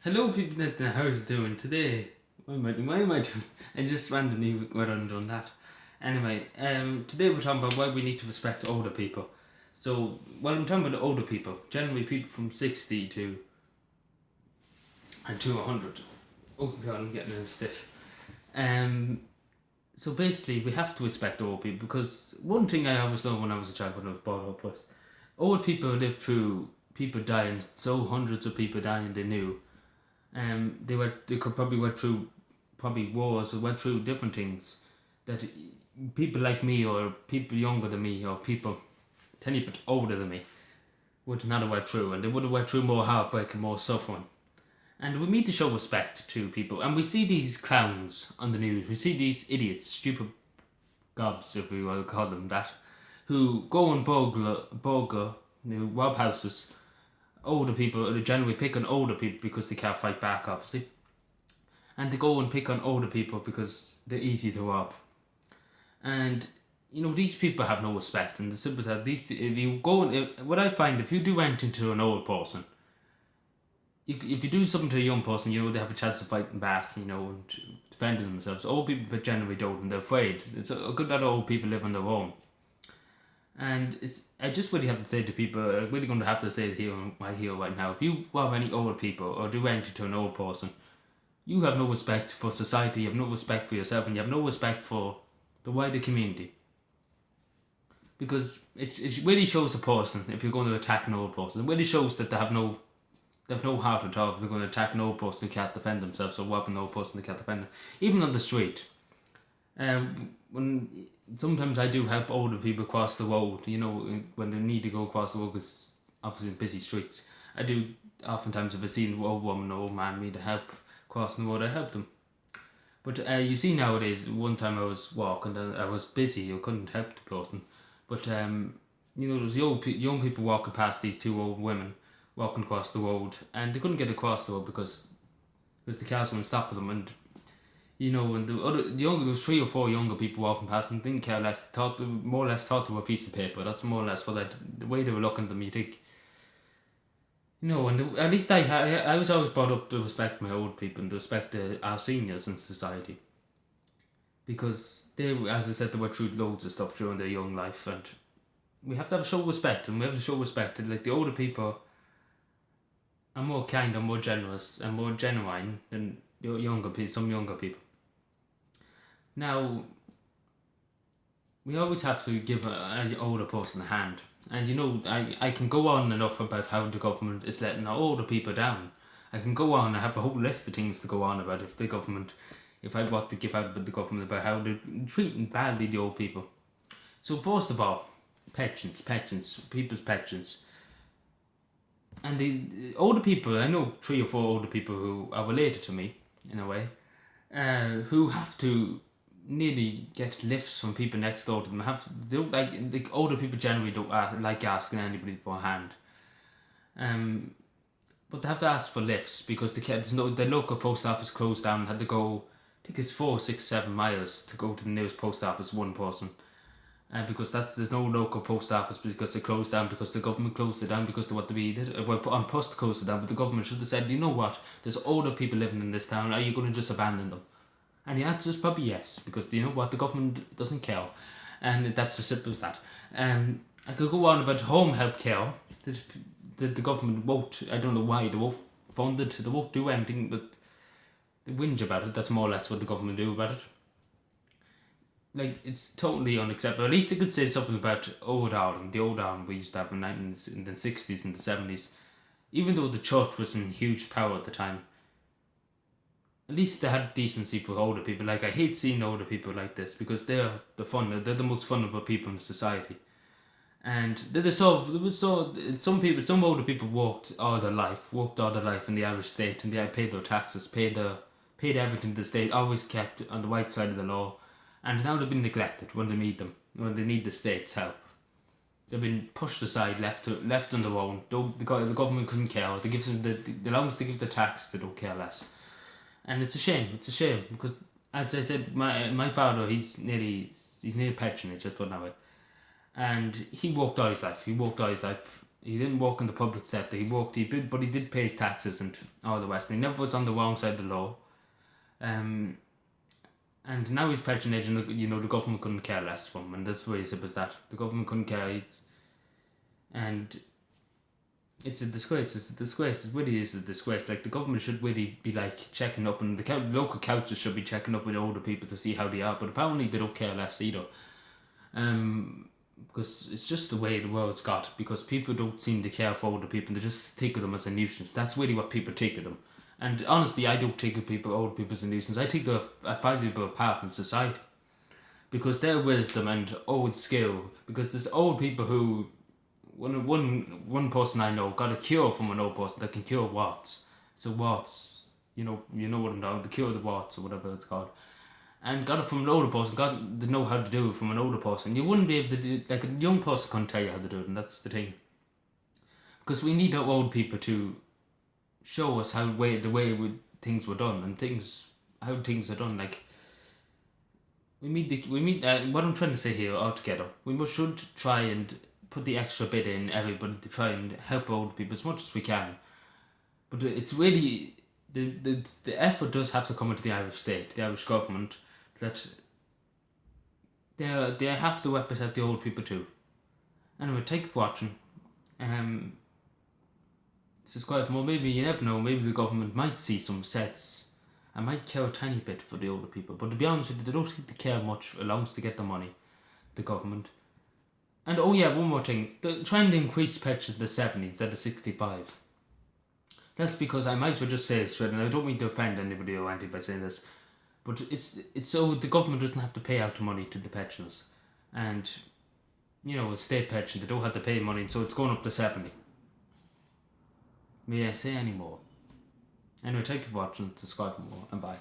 Hello, people. How's it doing today? Why am I doing? I just randomly went on and done that. Anyway, today we're talking about why we need to respect older people. So, when I'm talking about older people, generally people from 60 to 100. Oh god, I'm getting a stiff. Um, so basically, we have to respect old people because one thing I always learned when I was a child when I was brought up was old people live through people dying, so hundreds of people dying they knew. They could probably went through probably wars or went through different things that people like me or people younger than me or people tiny bit older than me would not have went through, and they would have went through more heartbreak and more suffering. And we need to show respect to people, and we see these clowns on the news. We see these idiots, stupid gobs, if we want to call them that, who go and burgle, rob houses. Older people, they generally pick on older people because they can't fight back, obviously. And they go and pick on older people because they're easy to rob. And these people have no respect. And the simple fact, if you go, what I find, if you do anything to an old person, if you do something to a young person, they have a chance of fighting back, and defending themselves. Old people generally don't, and they're afraid. It's a good that old people live on their own. And I just really have to say to people, I'm really going to have to say it here right now, if you rob any old people or do anything to an old person, you have no respect for society, you have no respect for yourself, and you have no respect for the wider community. Because it really shows a person, if you're going to attack an old person, it really shows that they have no heart at all if they're going to attack an old person who can't defend themselves or rob an old person who can't defend them. Even on the street. When sometimes I do help older people cross the road, when they need to go across the road because obviously in busy streets. I do oftentimes, if I see an old woman or old man need help crossing the road, I help them. But you see nowadays, one time I was walking and I was busy, I couldn't help the person. But there's young people walking past these two old women walking across the road, and they couldn't get across the road because the cars wouldn't stop for them. And and there was 3 or 4 younger people walking past and didn't care less. More or less thought they were a piece of paper. That's more or less the way they were looking at them. You think, at least I was always brought up to respect my old people and to respect our seniors in society, because they, as I said, they went through loads of stuff during their young life, and we have to show respect, and we have to show respect. Like the older people are more kind and more generous and more genuine than some younger people. Now, we always have to give an older person a hand. And I can go on enough about how the government is letting our older people down. I can go on, I have a whole list of things to go on about if I'd want to give out about the government about how they're treating badly the old people. So first of all, pensions, people's pensions. And the older people, I know 3 or 4 older people who are related to me, in a way, who have to nearly get lifts from people next door to them. They don't like older people generally don't like asking anybody for a hand. But they have to ask for lifts because the local post office closed down and had to go, I think it's 4, 6, 7 miles to go to the nearest post office, one person. Because there's no local post office because it closed down, because the government closed it down, because they want to be on post closed it down, but the government should have said, you know what, there's older people living in this town, are you going to just abandon them? And the answer is probably yes, because you know what, the government doesn't care, and that's as simple as that. I could go on about home help care. The government won't, I don't know why, they won't fund it, they won't do anything, but they whinge about it. That's more or less what the government do about it. Like, it's totally unacceptable. At least they could say something about old Ireland, the old Ireland we used to have in the 60s and the 70s. Even though the church was in huge power at the time, at least they had decency for older people. Like, I hate seeing older people like this because they're the most vulnerable people in society. And some older people worked all their life in the Irish state, and they paid their taxes, paid everything to the state, always kept on the right side of the law. And now they've been neglected when they need them, when they need the state's help. They've been pushed aside, left on their own. The government couldn't care. They give them the long as they give the tax, they don't care less. And it's a shame. Because, as I said, my father, he's near pensionage, just put it that way. And he worked all his life. He didn't work in the public sector. But he did pay his taxes and all the rest. And he never was on the wrong side of the law. And now he's patronizing, the government couldn't care less from him, and that's why he said was that. The government couldn't care, and it's a disgrace. It really is a disgrace. Like, the government should really be, like, checking up, and the local councils should be checking up with older people to see how they are, but apparently they don't care less either. Because it's just the way the world's got, because people don't seem to care for older people, they just think of them as a nuisance. That's really what people think of them. And honestly, I don't think of old people as a nuisance. I think they're a valuable part in society. Because their wisdom and old skill, because there's old people who, one person I know got a cure from an old person that can cure warts. So warts, you know what I'm talking, the cure of the warts or whatever it's called. And got it from an older person, got to know how to do it from an older person. You wouldn't be able to do, like, a young person can't tell you how to do it, and that's the thing. Because we need our old people to show us things were done, and how things are done. Like, what I'm trying to say here altogether, should try and put the extra bit in everybody to try and help old people as much as we can. But it's really, the effort does have to come into the Irish state, the Irish government, that they have to represent the old people too. Anyway, thank you for watching. Subscribe for more. Maybe, you never know, maybe the government might see some sets and might care a tiny bit for the older people. But to be honest with you, they don't think they care much as long as they get the money, the government. And oh yeah, one more thing, they're trying to increase pension to 70 instead of 65. That's because, I might as well just say it straight, and I don't mean to offend anybody or anything by saying this, but it's so the government doesn't have to pay out the money to the pensioners. And, a state pension, they don't have to pay money, so it's going up to 70. May I say any more? Anyway, thank you for watching, subscribe for more, and bye.